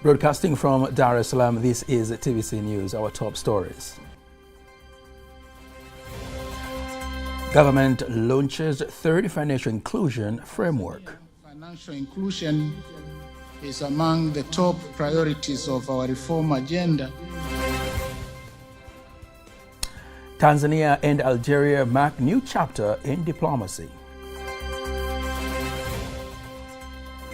Broadcasting from Dar es Salaam, this is TBC News, our top stories. Government launches third financial inclusion framework. Financial inclusion is among the top priorities of our reform agenda. Tanzania and Algeria mark new chapter in diplomacy.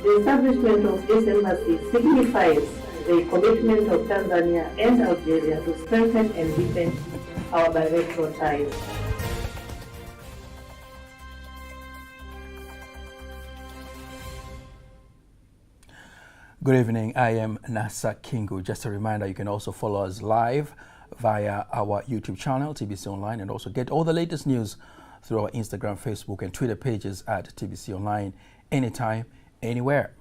The establishment of this embassy signifies the commitment of Tanzania and Algeria to strengthen and deepen our bilateral ties. Good evening, I am Nasa Kingu. Just a reminder, you can also follow us live via our YouTube channel, TBC Online, and also get all the latest news through our Instagram, Facebook, and Twitter pages at TBC Online, anytime, anywhere.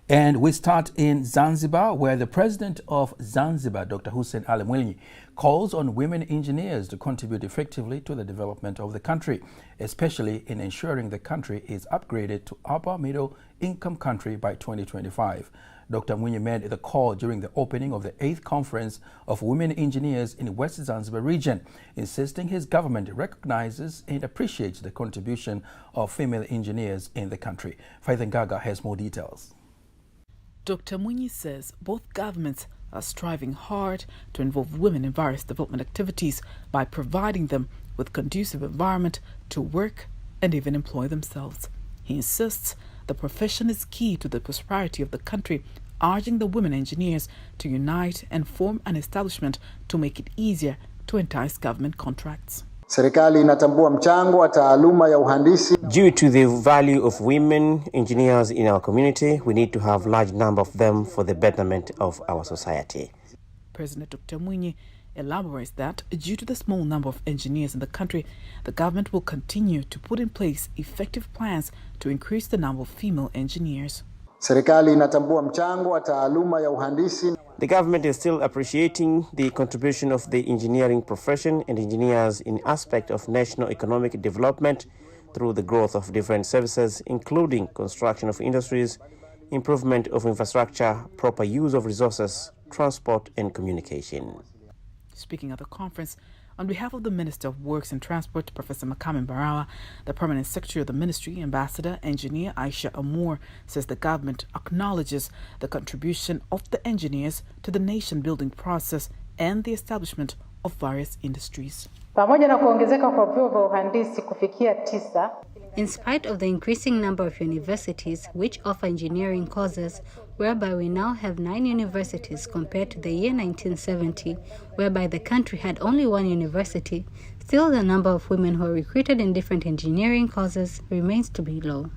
And we start in Zanzibar, where the president of Zanzibar, Dr. Hussein Ali Mwinyi, calls on women engineers to contribute effectively to the development of the country, especially in ensuring the country is upgraded to upper middle income country by 2025. Dr. Mwinyi made the call during the opening of the 8th Conference of Women Engineers in the West Zanzibar region, insisting his government recognizes and appreciates the contribution of female engineers in the country. Faithan Gaga has more details. Dr. Mwinyi says both governments are striving hard to involve women in various development activities by providing them with conducive environment to work and even employ themselves. He insists the profession is key to the prosperity of the country, urging the women engineers to unite and form an establishment to make it easier to entice government contracts. Serikali inatambua mchango wa taaluma ya uhandisi. Due to the value of women engineers in our community, we need to have large number of them for the betterment of our society. President Dr. Mwinyi elaborates that due to the small number of engineers in the country, the government will continue to put in place effective plans to increase the number of female engineers. Serikali inatambua mchango wa taaluma ya uhandisi. The government is still appreciating the contribution of the engineering profession and engineers in aspect of national economic development through the growth of different services, including construction of industries, improvement of infrastructure, proper use of resources, transport and communication. Speaking at the conference, on behalf of the Minister of Works and Transport, Professor Makame Mbarawa, the Permanent Secretary of the Ministry, Ambassador Engineer Aisha Amour, says the government acknowledges the contribution of the engineers to the nation-building process and the establishment of various industries. In spite of the increasing number of universities which offer engineering courses, whereby we now have 9 universities compared to the year 1970, whereby the country had only 1 university, still the number of women who are recruited in different engineering courses remains to be low.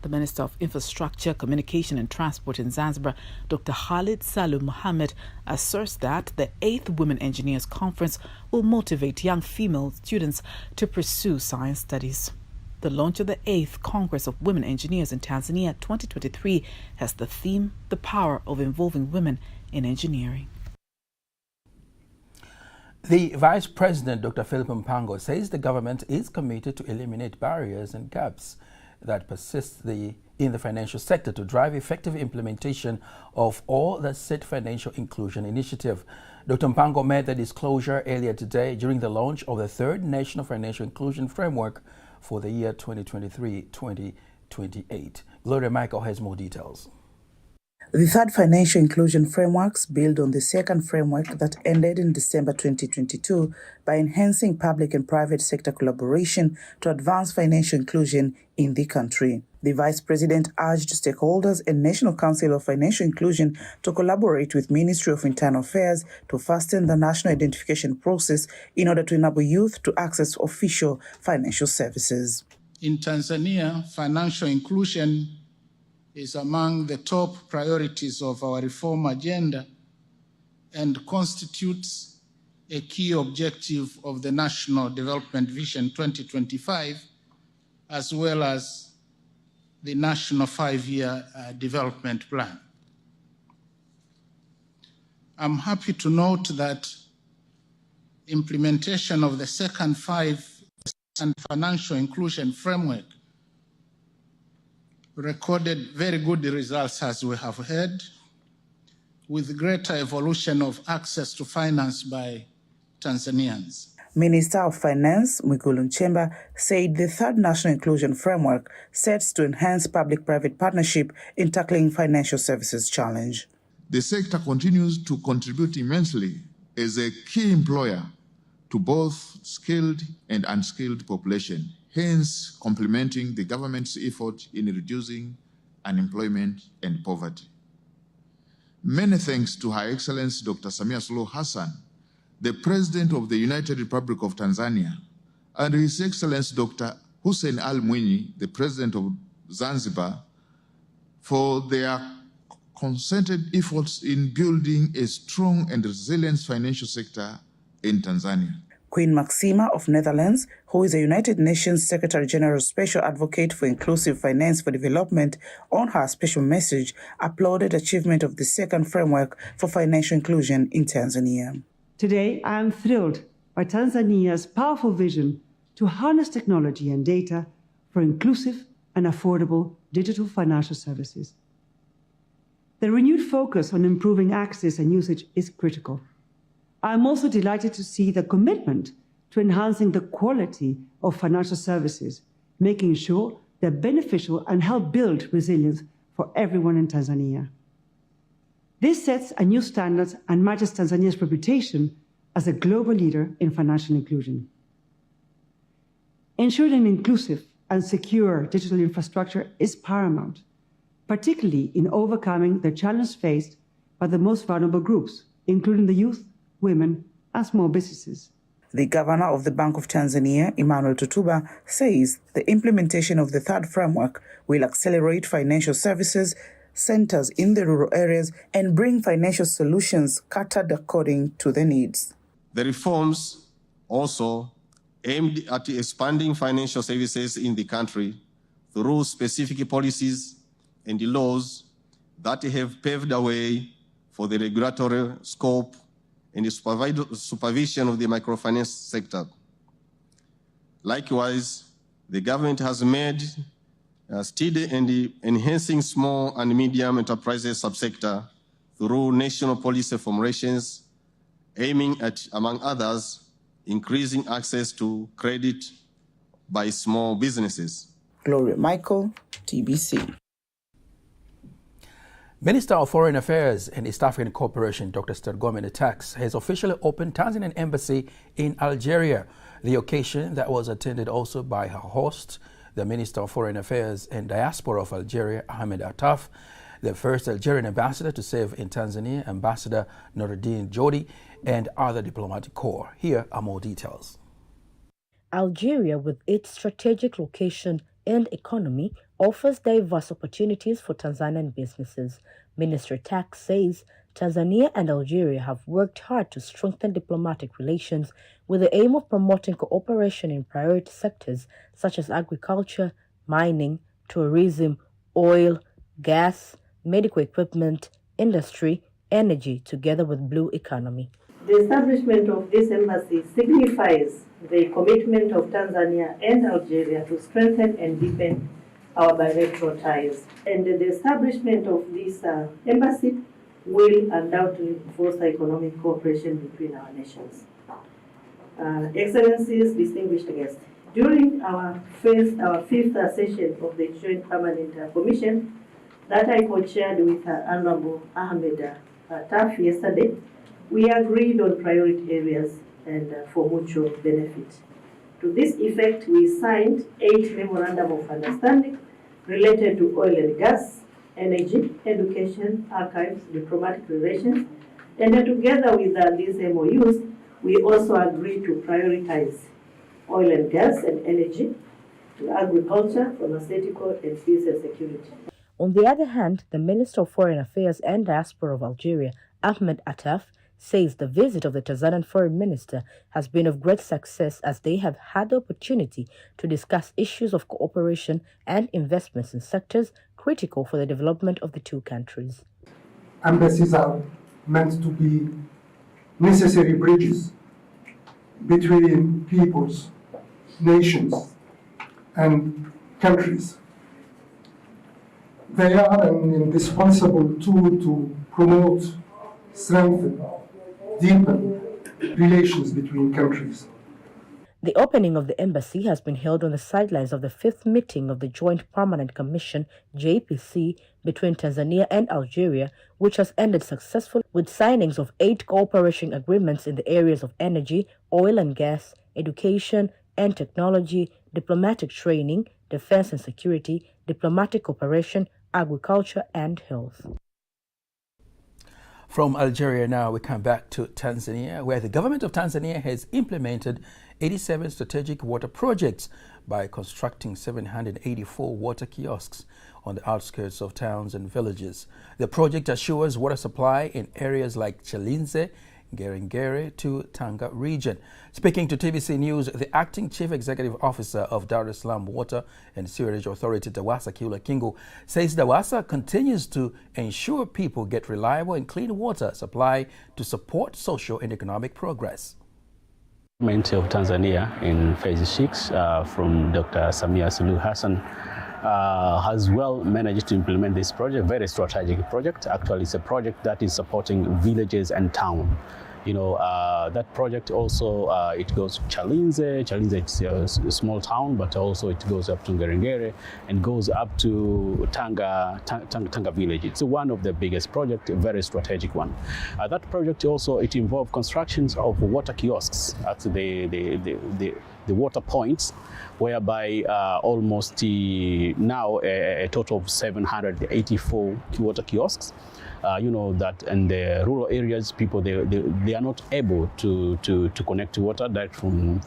The Minister of Infrastructure, Communication and Transport in Zanzibar, Dr. Khalid Salum Mohammed, asserts that the 8th Women Engineers Conference will motivate young female students to pursue science studies. The launch of the 8th Congress of Women Engineers in Tanzania 2023 has the theme, The Power of Involving Women in Engineering. The Vice President, Dr. Philip Mpango, says the government is committed to eliminate barriers and gaps that persist in the financial sector to drive effective implementation of all the SIT Financial Inclusion Initiative. Dr. Mpango made the disclosure earlier today during the launch of the 3rd National Financial Inclusion Framework for the year 2023-2028. Gloria Michael has more details. The 3rd Financial Inclusion Frameworks build on the 2nd framework that ended in December 2022 by enhancing public and private sector collaboration to advance financial inclusion in the country. The Vice President urged stakeholders and National Council of Financial Inclusion to collaborate with Ministry of Internal Affairs to fasten the national identification process in order to enable youth to access official financial services. In Tanzania, financial inclusion is among the top priorities of our reform agenda and constitutes a key objective of the National Development Vision 2025, as well as the National 5-Year Development Plan. I'm happy to note that implementation of the 2nd Financial Inclusion Framework recorded very good results, as we have heard, with greater evolution of access to finance by Tanzanians. Minister of Finance, Mwigulu Nchemba, said the third National Inclusion Framework sets to enhance public-private partnership in tackling financial services challenge. The sector continues to contribute immensely as a key employer to both skilled and unskilled population, hence complementing the government's effort in reducing unemployment and poverty. Many thanks to Her Excellency Dr. Samia Suluhu Hassan, the President of the United Republic of Tanzania, and His Excellency Dr. Hussein Ali Mwinyi, the President of Zanzibar, for their concerted efforts in building a strong and resilient financial sector in Tanzania. Queen Maxima of Netherlands, who is a United Nations Secretary General Special Advocate for Inclusive Finance for Development, on her special message, applauded achievement of the second framework for financial inclusion in Tanzania. Today, I am thrilled by Tanzania's powerful vision to harness technology and data for inclusive and affordable digital financial services. The renewed focus on improving access and usage is critical. I am also delighted to see the commitment to enhancing the quality of financial services, making sure they're beneficial and help build resilience for everyone in Tanzania. This sets a new standard and matches Tanzania's reputation as a global leader in financial inclusion. Ensuring an inclusive and secure digital infrastructure is paramount, particularly in overcoming the challenges faced by the most vulnerable groups, including the youth, women, and small businesses. The governor of the Bank of Tanzania, Emmanuel Tutuba, says the implementation of the third framework will accelerate financial services centers in the rural areas and bring financial solutions catered according to the needs. The reforms also aimed at expanding financial services in the country through specific policies and laws that have paved the way for the regulatory scope and the supervision of the microfinance sector. Likewise, the government has made steady and enhancing small and medium enterprises subsector through national policy formulations, aiming at, among others, increasing access to credit by small businesses. Gloria Michael, TBC. Minister of Foreign Affairs and East African Cooperation, Dr. Tbcnews Tax, has officially opened Tanzanian embassy in Algeria. The occasion that was attended also by her host, the Minister of Foreign Affairs and Diaspora of Algeria, Ahmed Attaf, the first Algerian ambassador to serve in Tanzania, Ambassador Noureddin Jodi, and other diplomatic corps. Here are more details. Algeria, with its strategic location and economy, offers diverse opportunities for Tanzanian businesses. Minister Tax says Tanzania and Algeria have worked hard to strengthen diplomatic relations with the aim of promoting cooperation in priority sectors such as agriculture, mining, tourism, oil, gas, medical equipment, industry, energy, together with blue economy. The establishment of this embassy signifies the commitment of Tanzania and Algeria to strengthen and deepen our bilateral ties. And the establishment of this embassy will undoubtedly foster economic cooperation between our nations. Excellencies, distinguished guests, during our fifth session of the Joint Permanent Commission that I co-chaired with Honorable Ahmed Attaf yesterday, we agreed on priority areas and for mutual benefit. To this effect, we signed 8 memorandum of understanding related to oil and gas, energy, education, archives, diplomatic relations, and together with these MOUs, we also agreed to prioritize oil and gas and energy, agriculture, pharmaceutical, and peace and security. On the other hand, the Minister of Foreign Affairs and Diaspora of Algeria, Ahmed Attaf, says the visit of the Tanzanian Foreign Minister has been of great success as they have had the opportunity to discuss issues of cooperation and investments in sectors critical for the development of the two countries. Embassies are meant to be necessary bridges between peoples, nations, and countries. They are an indispensable tool to promote strengthen, deepen relations between countries. The opening of the embassy has been held on the sidelines of the 5th meeting of the Joint Permanent Commission, JPC, between Tanzania and Algeria, which has ended successfully with signings of 8 cooperation agreements in the areas of energy, oil and gas, education and technology, diplomatic training, defense and security, diplomatic cooperation, agriculture and health. From Algeria now, we come back to Tanzania, where the government of Tanzania has implemented 87 strategic water projects by constructing 784 water kiosks on the outskirts of towns and villages. The project assures water supply in areas like Chalinze, Ngere to Tanga region. Speaking to TBC News, the acting chief executive officer of Dar es Salaam Water and Sewerage Authority, DAWASA, Kiula Kingu, says DAWASA continues to ensure people get reliable and clean water supply to support social and economic progress. The government of Tanzania in phase 6 from Dr. Samia Suluhu Hassan has well managed to implement this project, very strategic project. Actually, it's a project that is supporting villages and town. You know, that project also, it goes to Chalinze. Chalinze is a small town, but also it goes up to Ngere and goes up to Tanga village. It's one of the biggest projects, a very strategic one. That project also, it involved constructions of water kiosks at the water points, whereby almost now a total of 784 water kiosks. You know that in the rural areas, people they are not able to connect to water direct from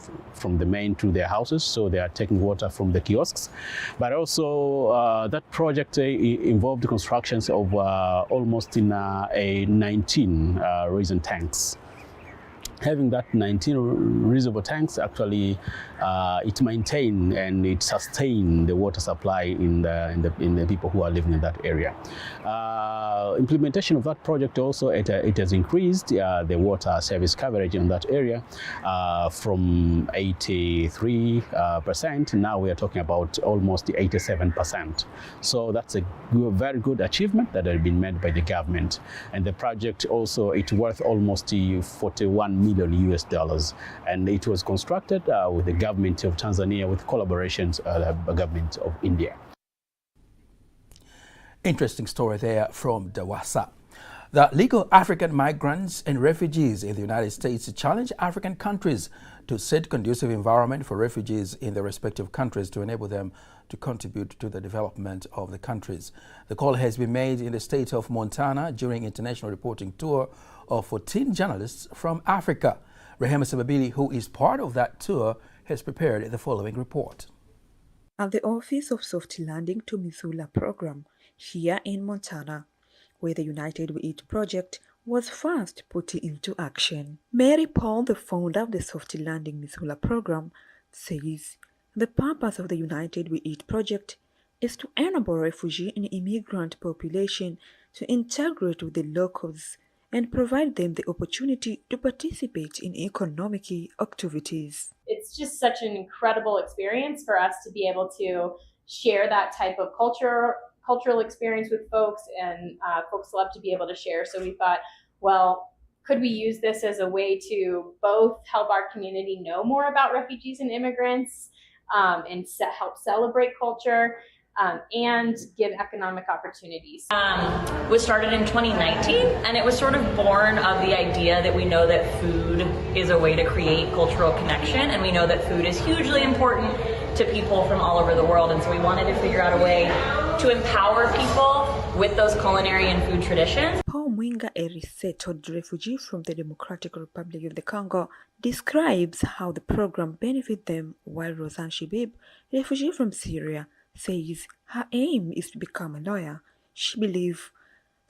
the main to their houses, so they are taking water from the kiosks. But also that project involved the constructions of almost 19 resin tanks. Having that 19 reservoir tanks, actually, it maintains and it sustains the water supply in the people who are living in that area. Implementation of that project also, it has increased the water service coverage in that area from 83%. Now we are talking about almost 87%. So that's a very good achievement that has been made by the government. And the project also, it's worth almost $41 million US, and it was constructed with the government of Tanzania with collaborations the government of India. Interesting story there from DAWASA. The legal African migrants and refugees in the United States challenge African countries to set conducive environment for refugees in their respective countries to enable them to contribute to the development of the countries. The call has been made in the state of Montana during international reporting tour of 14 journalists from Africa. Rehema Sababili, who is part of that tour, has prepared the following report. At the Office of Soft Landing to Missoula program here in Montana, where the United We Eat project was first put into action. Mary Paul, the founder of the Soft Landing Missoula program, says the purpose of the United We Eat project is to enable refugee and immigrant population to integrate with the locals and provide them the opportunity to participate in economic activities. It's just such an incredible experience for us to be able to share that type of cultural experience with folks, and folks love to be able to share. So we thought, well, could we use this as a way to both help our community know more about refugees and immigrants and help celebrate culture, and give economic opportunities. Was started in 2019, and it was sort of born of the idea that we know that food is a way to create cultural connection, and we know that food is hugely important to people from all over the world, and so we wanted to figure out a way to empower people with those culinary and food traditions. Paul Mwinga, a resettled refugee from the Democratic Republic of the Congo, describes how the program benefits them, while Rosanne Shibib, a refugee from Syria, says her aim is to become a lawyer. She believes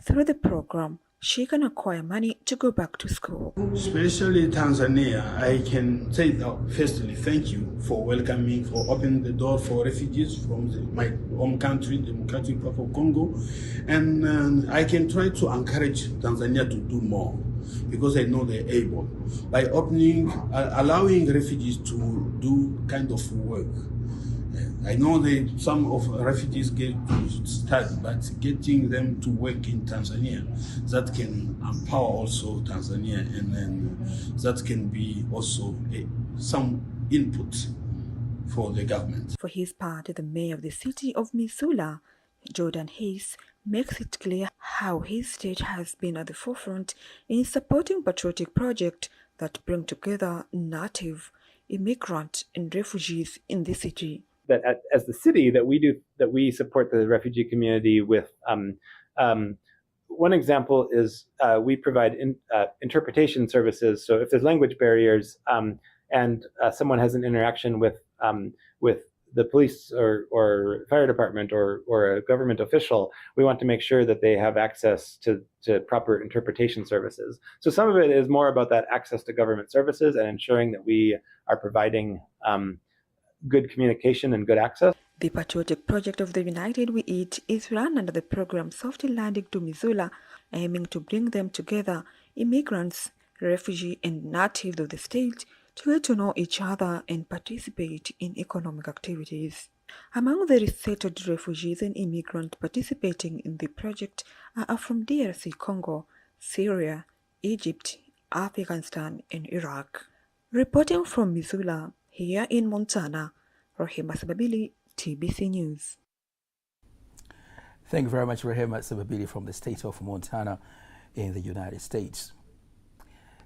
through the program she can acquire money to go back to school. Especially Tanzania, I can say that firstly, thank you for welcoming, for opening the door for refugees from my home country, Democratic Republic of Congo. And I can try to encourage Tanzania to do more, because I know they're able. By opening, allowing refugees to do kind of work, I know some of refugees get to study, but getting them to work in Tanzania, that can empower also Tanzania, and then that can be also some input for the government. For his part, the mayor of the city of Missoula, Jordan Hayes, makes it clear how his state has been at the forefront in supporting patriotic projects that bring together native, immigrant, and refugees in the city. That as the city that we support the refugee community with. One example is we provide interpretation services. So if there's language barriers and someone has an interaction with the police or fire department or a government official, we want to make sure that they have access to proper interpretation services. So some of it is more about that access to government services and ensuring that we are providing good communication and good access. The patriotic project of the United We Eat is run under the program Soft Landing to Missoula, aiming to bring them together, immigrants, refugee and natives of the state, to get to know each other and participate in economic activities. Among the resettled refugees and immigrants participating in the project are from DRC Congo, Syria, Egypt, Afghanistan and Iraq. Reporting from Missoula, here in Montana, Rehema Sababili, TBC News. Thank you very much, Rehema Sababili from the state of Montana in the United States.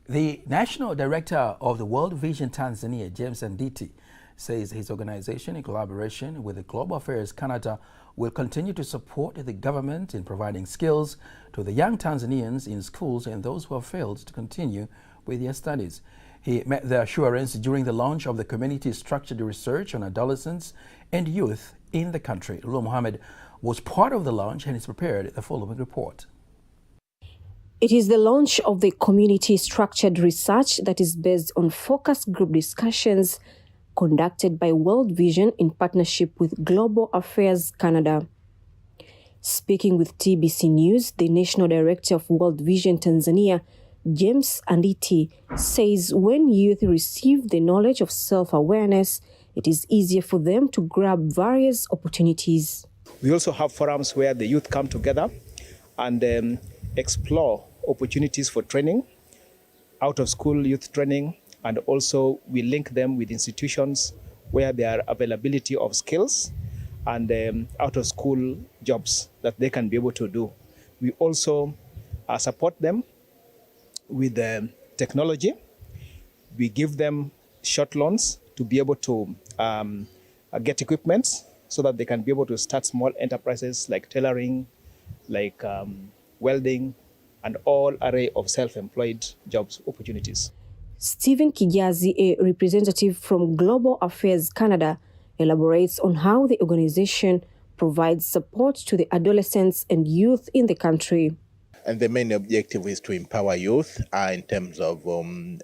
The National Director of the World Vision Tanzania, James Nditi, says his organization, in collaboration with the Global Affairs Canada, will continue to support the government in providing skills to the young Tanzanians in schools and those who have failed to continue with their studies. He met the assurance during the launch of the community-structured research on adolescents and youth in the country. Lulu Mohammed was part of the launch and has prepared the following report. It is the launch of the community-structured research that is based on focus group discussions conducted by World Vision in partnership with Global Affairs Canada. Speaking with TBC News, the National Director of World Vision Tanzania, James Nditi, says when youth receive the knowledge of self-awareness, it is easier for them to grab various opportunities. We also have forums where the youth come together and explore opportunities for training, out-of-school youth training, and also we link them with institutions where there are availability of skills and out-of-school jobs that they can be able to do. We also support them with technology. We give them short loans to be able to get equipment so that they can be able to start small enterprises like tailoring, like welding, and all array of self-employed jobs opportunities. Stephen Kijazi, a representative from Global Affairs Canada, elaborates on how the organization provides support to the adolescents and youth in the country. And the main objective is to empower youth in terms of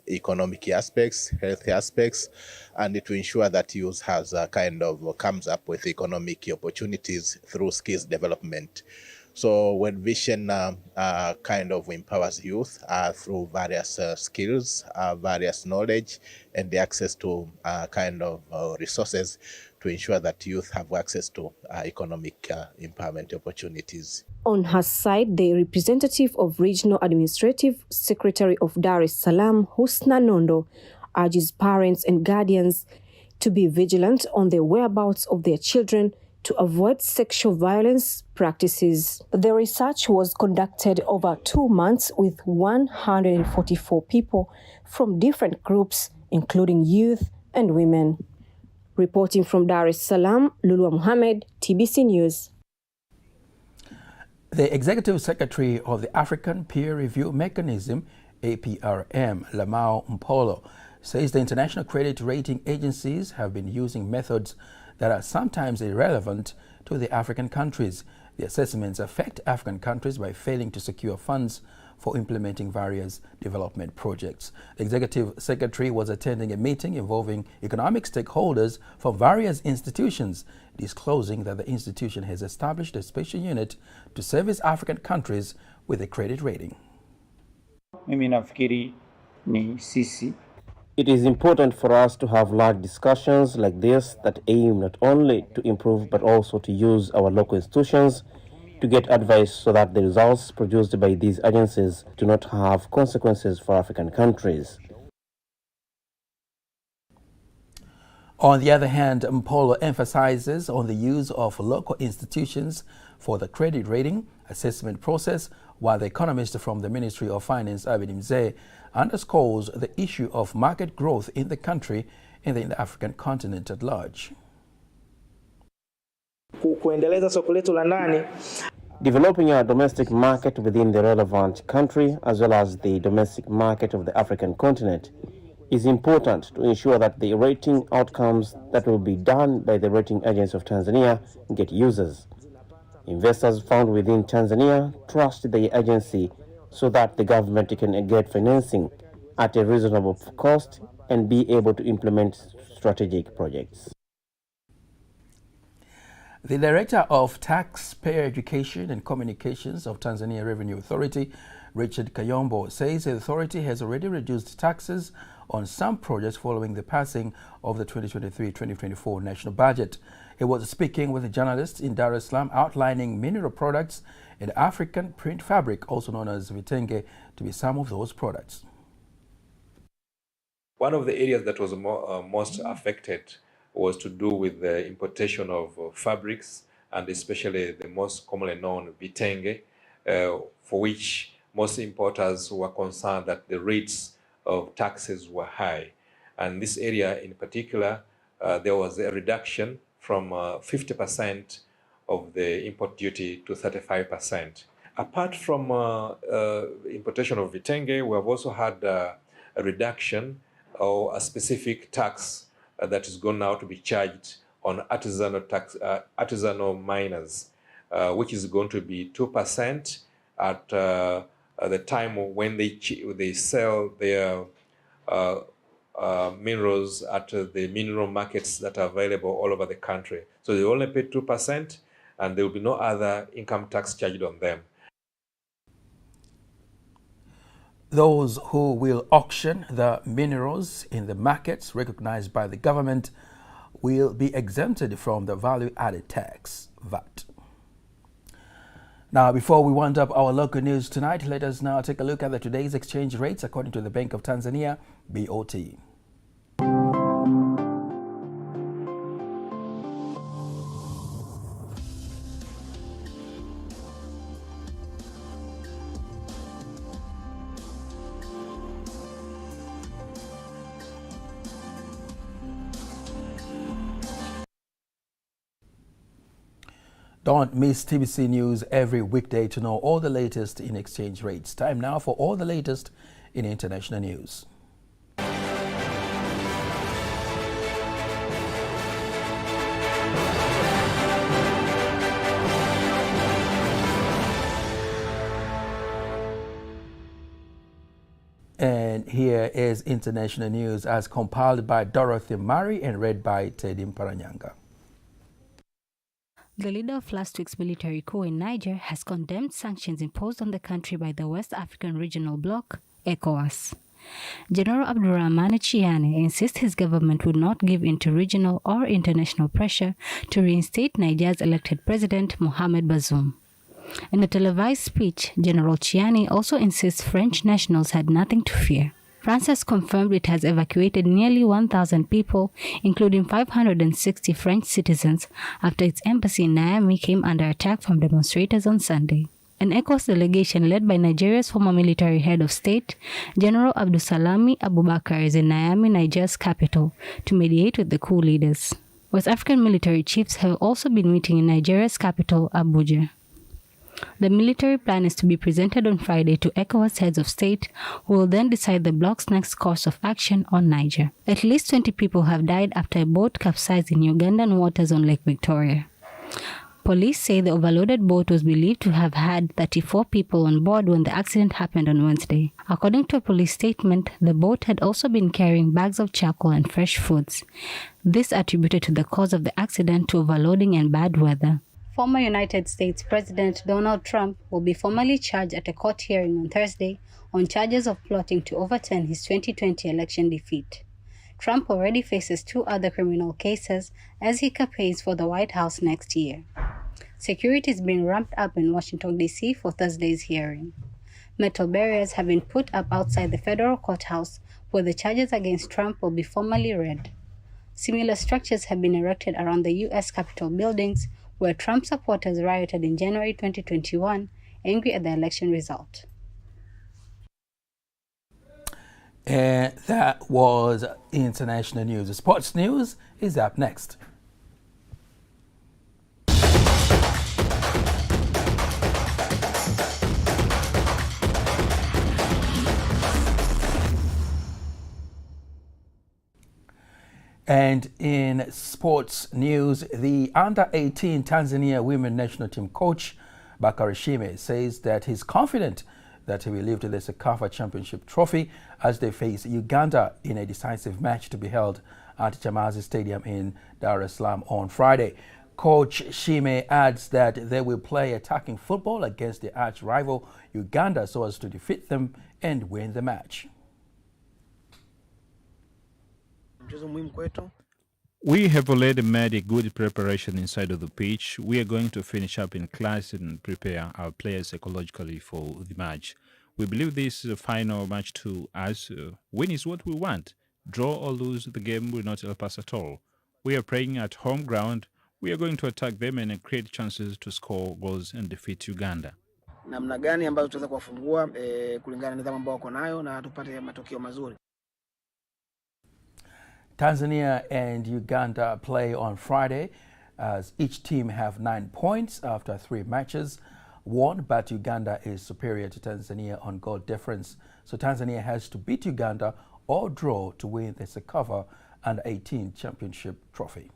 economic aspects, health aspects, and to ensure that youth has comes up with economic opportunities through skills development. So World Vision empowers youth through various skills, various knowledge, and the access to resources to ensure that youth have access to economic empowerment opportunities. On her side, the representative of Regional Administrative Secretary of Dar es Salaam, Husna Nondo, urges parents and guardians to be vigilant on the whereabouts of their children to avoid sexual violence practices. The research was conducted over 2 months with 144 people from different groups, including youth and women. Reporting from Dar es Salaam, Lulu Mohammed, TBC News. The Executive Secretary of the African Peer Review Mechanism, APRM, Lamau Mpolo, says the international credit rating agencies have been using methods that are sometimes irrelevant to the African countries. The assessments affect African countries by failing to secure funds for implementing various development projects. The Executive Secretary was attending a meeting involving economic stakeholders from various institutions, disclosing that the institution has established a special unit to service African countries with a credit rating. Mimi nafikiri ni sisi It is important for us to have large discussions like this that aim not only to improve but also to use our local institutions to get advice so that the results produced by these agencies do not have consequences for African countries. On the other hand, Mpolo emphasizes on the use of local institutions for the credit rating assessment process, while the economist from the Ministry of Finance, Abid Mzee, underscores the issue of market growth in the country and in the African continent at large. Developing our domestic market within the relevant country as well as the domestic market of the African continent is important to ensure that the rating outcomes that will be done by the rating agents of Tanzania get users. Investors found within Tanzania trust the agency so that the government can get financing at a reasonable cost and be able to implement strategic projects. The Director of Taxpayer Education and Communications of Tanzania Revenue Authority, Richard Kayombo, says the authority has already reduced taxes on some projects following the passing of the 2023-2024 national budget. He was speaking with journalists in Dar es Salaam, outlining mineral products and African print fabric, also known as vitenge, to be some of those products. One of the areas that was most affected was to do with the importation of fabrics, and especially the most commonly known vitenge, for which most importers were concerned that the rates of taxes were high. And this area in particular, there was a reduction from 50% of the import duty to 35%. Apart from importation of vitenge, we have also had a reduction or a specific tax that is going now to be charged on artisanal miners, which is going to be 2% at the time when they sell their minerals at the mineral markets that are available all over the country. So they only pay 2%, and there will be no other income tax charged on them. Those who will auction the minerals in the markets recognized by the government will be exempted from the value-added tax, VAT. Now, before we wind up our local news tonight, let us now take a look at today's exchange rates according to the Bank of Tanzania, BOT. Don't miss TBC News every weekday to know all the latest in exchange rates. Time now for all the latest in international news. And here is international news as compiled by Dorothy Murray and read by Teddy Mparanyanga. The leader of last week's military coup in Niger has condemned sanctions imposed on the country by the West African Regional Bloc, ECOWAS. General Abdurrahmane Chiane insists his government would not give in to regional or international pressure to reinstate Niger's elected president, Mohamed Bazoum. In a televised speech, General Chiane also insists French nationals had nothing to fear. France has confirmed it has evacuated nearly 1,000 people, including 560 French citizens, after its embassy in Niamey came under attack from demonstrators on Sunday. An ECOWAS delegation led by Nigeria's former military head of state, General Abdusalami Abubakar, is in Niamey, Niger's capital, to mediate with the coup leaders. West African military chiefs have also been meeting in Nigeria's capital, Abuja. The military plan is to be presented on Friday to ECOWAS heads of state, who will then decide the bloc's next course of action on Niger. At least 20 people have died after a boat capsized in Ugandan waters on Lake Victoria. Police say the overloaded boat was believed to have had 34 people on board when the accident happened on Wednesday. According to a police statement, the boat had also been carrying bags of charcoal and fresh foods. This attributed to the cause of the accident to overloading and bad weather. Former United States President Donald Trump will be formally charged at a court hearing on Thursday on charges of plotting to overturn his 2020 election defeat. Trump already faces 2 other criminal cases as he campaigns for the White House next year. Security is being ramped up in Washington, D.C. for Thursday's hearing. Metal barriers have been put up outside the federal courthouse where the charges against Trump will be formally read. Similar structures have been erected around the U.S. Capitol buildings where Trump supporters rioted in January 2021, angry at the election result. And that was international news. Sports news is up next. And in sports news, the under-18 Tanzania women national team coach Bakari Shime says that he's confident that he will lift the Sekafa Championship trophy as they face Uganda in a decisive match to be held at Chamazi Stadium in Dar es Salaam on Friday. Coach Shime adds that they will play attacking football against the arch-rival Uganda so as to defeat them and win the match. We have already made a good preparation inside of the pitch. We are going to finish up in class and prepare our players psychologically for the match. We believe this is a final match to us. Win is what we want. Draw or lose, the game will not help us at all. We are playing at home ground. We are going to attack them and create chances to score goals and defeat Uganda. Namna gani ambazo tutaweza kuwafungua kulingana na nidhamu ambayo wako nayo na tupate matokeo mazuri. Tanzania and Uganda play on Friday as each team have 9 points after 3 matches won, but Uganda is superior to Tanzania on goal difference. So Tanzania has to beat Uganda or draw to win the Sekafa Under-18 Championship trophy.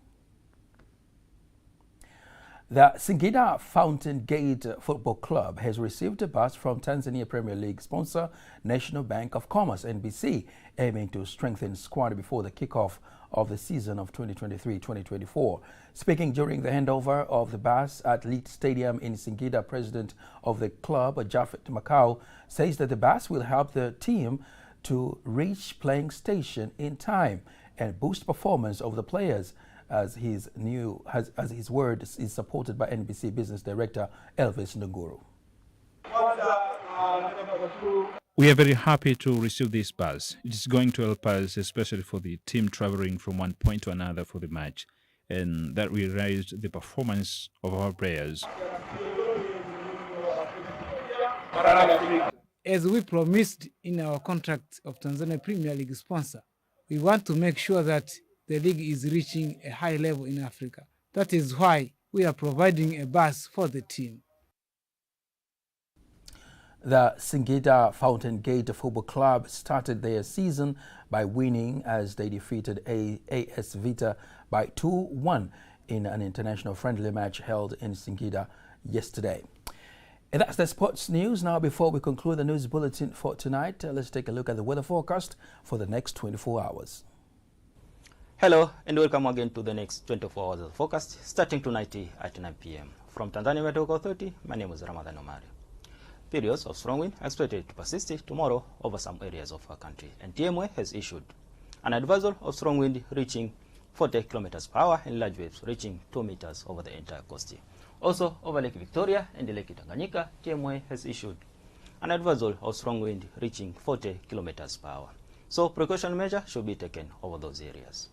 The Singida Fountain Gate Football Club has received a bus from Tanzania Premier League sponsor National Bank of Commerce (NBC), aiming to strengthen squad before the kickoff of the season of 2023-2024. Speaking during the handover of the bus at Leeds Stadium in Singida, president of the club, Japhet Makau, says that the bus will help the team to reach playing station in time and boost performance of the players. As his word is supported by NBC Business Director Elvis Ndunguru. We are very happy to receive this bus. It is going to help us, especially for the team traveling from one point to another for the match, and that will raise the performance of our players. As we promised in our contract of Tanzania Premier League sponsor, we want to make sure that the league is reaching a high level in Africa. That is why we are providing a bus for the team. The Singida Fountain Gate Football Club started their season by winning as they defeated AS Vita by 2-1 in an international friendly match held in Singida yesterday. And that's the sports news. Now, before we conclude the news bulletin for tonight, let's take a look at the weather forecast for the next 24 hours. Hello and welcome again to the next 24 hours of the forecast, starting tonight at 9 p.m. From Tanzania Meteorological Authority, my name is Ramadan Omari. Periods of strong wind expected to persist tomorrow over some areas of our country, and TMA has issued an advisory of strong wind reaching 40 kilometers per hour and large waves reaching 2 meters over the entire coast. Also, over Lake Victoria and Lake Tanganyika, TMA has issued an advisory of strong wind reaching 40 kilometers per hour. So, precaution measures should be taken over those areas.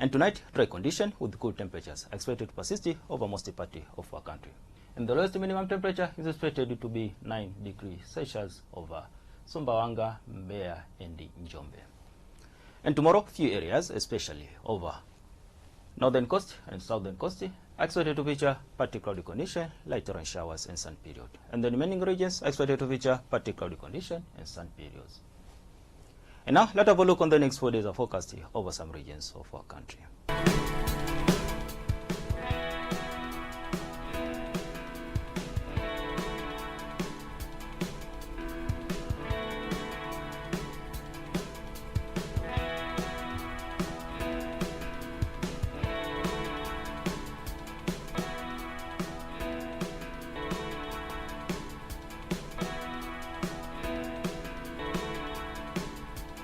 And tonight, dry condition with cool temperatures expected to persist over most part of our country. And the lowest minimum temperature is expected to be 9 degrees Celsius over Sumbawanga, Mbeya, and Njombe. And tomorrow, few areas, especially over northern coast and southern coast, are expected to feature partly cloudy condition, light rain showers, and sun period. And the remaining regions are expected to feature partly cloudy condition and sun periods. And now, let's have a look on the next 4 days of forecast over some regions of our country.